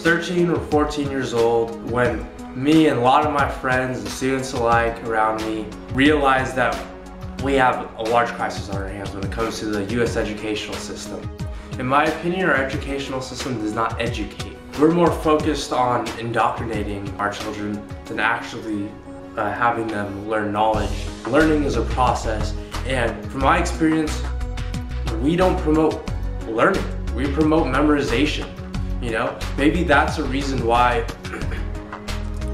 13 or 14 years old when me and a lot of my friends and students alike around me realized that we have a large crisis on our hands when it comes to the US educational system. In my opinion, our educational system does not educate. We're more focused on indoctrinating our children than actually having them learn knowledge. Learning is a process, and from my experience, we don't promote learning. We promote memorization. You know, maybe that's a reason why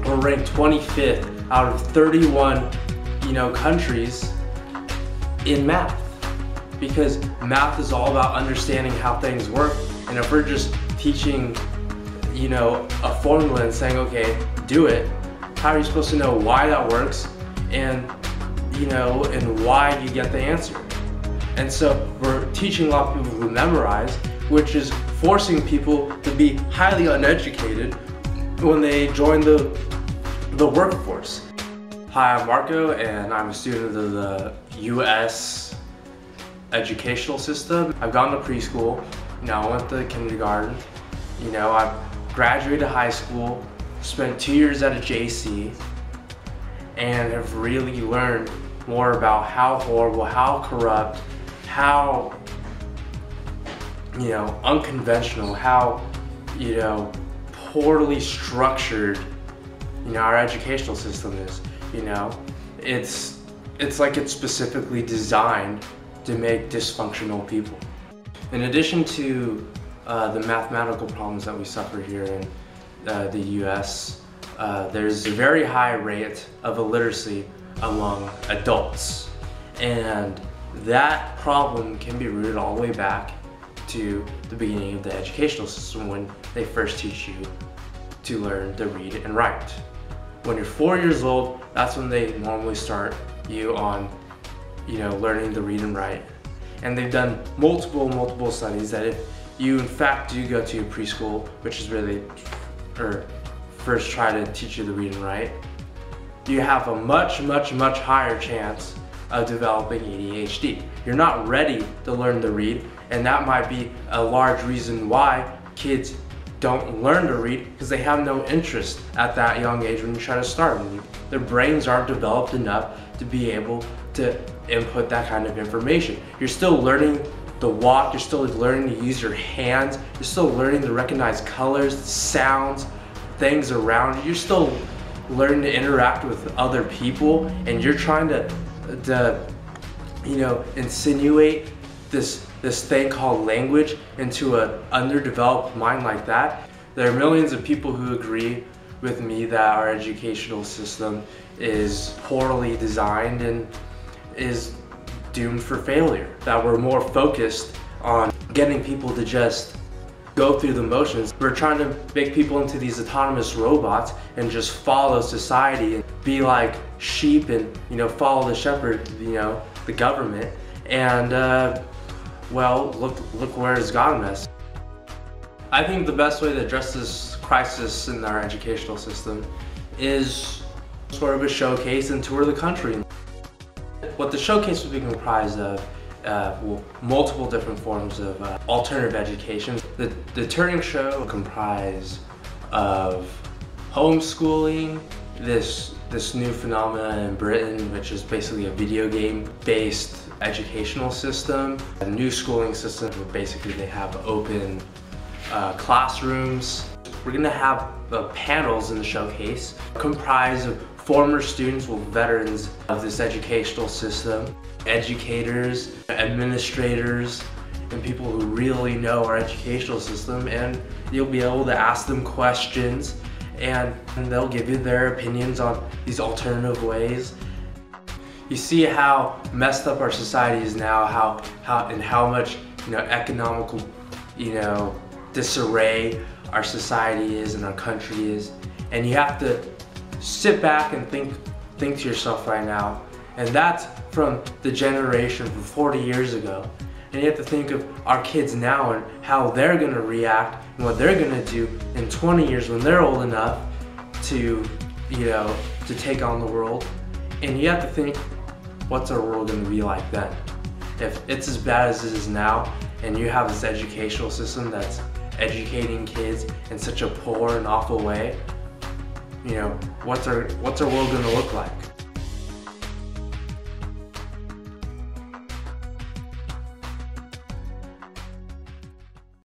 we're ranked 25th out of 31, countries in math. Because math is all about understanding how things work, and if we're just teaching, a formula and saying, okay, do it, how are you supposed to know why that works and, and why you get the answer? And so we're teaching a lot of people to memorize, which is forcing people to be highly uneducated when they join the workforce. Hi, I'm Marco, and I'm a student of the US educational system. I've gone to preschool, I went to kindergarten, I've graduated high school, spent 2 years at a JC, and have really learned more about how horrible, how corrupt, how unconventional, how poorly structured our educational system is. It's like it's specifically designed to make dysfunctional people. In addition to the mathematical problems that we suffer here in the US, there's a very high rate of illiteracy among adults, and that problem can be rooted all the way back to the beginning of the educational system when they first teach you to learn to read and write. When you're 4 years old, that's when they normally start you on learning to read and write. And they've done multiple studies that if you in fact do go to a preschool, which is really, or first try to teach you to read and write, you have a much higher chance of developing ADHD. You're not ready to learn to read, and that might be a large reason why kids don't learn to read, because they have no interest at that young age when you try to start them. Their brains aren't developed enough to be able to input that kind of information. You're still learning to walk, you're still learning to use your hands, you're still learning to recognize colors, sounds, things around you. You're still learning to interact with other people, and you're trying to insinuate this thing called language into an underdeveloped mind like that. There are millions of people who agree with me that our educational system is poorly designed and is doomed for failure. That we're more focused on getting people to just go through the motions. We're trying to make people into these autonomous robots and just follow society and be like sheep and follow the shepherd, the government. And well, look where it's gotten us. I think the best way to address this crisis in our educational system is sort of a showcase and tour the country. What the showcase would be comprised of multiple different forms of alternative education. The touring show will comprise of homeschooling, this new phenomenon in Britain, which is basically a video game based educational system. A new schooling system where basically they have open classrooms. We're gonna have panels in the showcase comprised of former students or veterans of this educational system, educators, administrators, and people who really know our educational system, and you'll be able to ask them questions and they'll give you their opinions on these alternative ways. You see how messed up our society is now, how much economical disarray our society is and our country is, and you have to sit back and think to yourself right now, and that's from the generation from 40 years ago. And you have to think of our kids now and how they're going to react and what they're going to do in 20 years when they're old enough to take on the world. And you have to think, what's our world going to be like then? If it's as bad as it is now, and you have this educational system that's educating kids in such a poor and awful way, you know, what's our world gonna look like?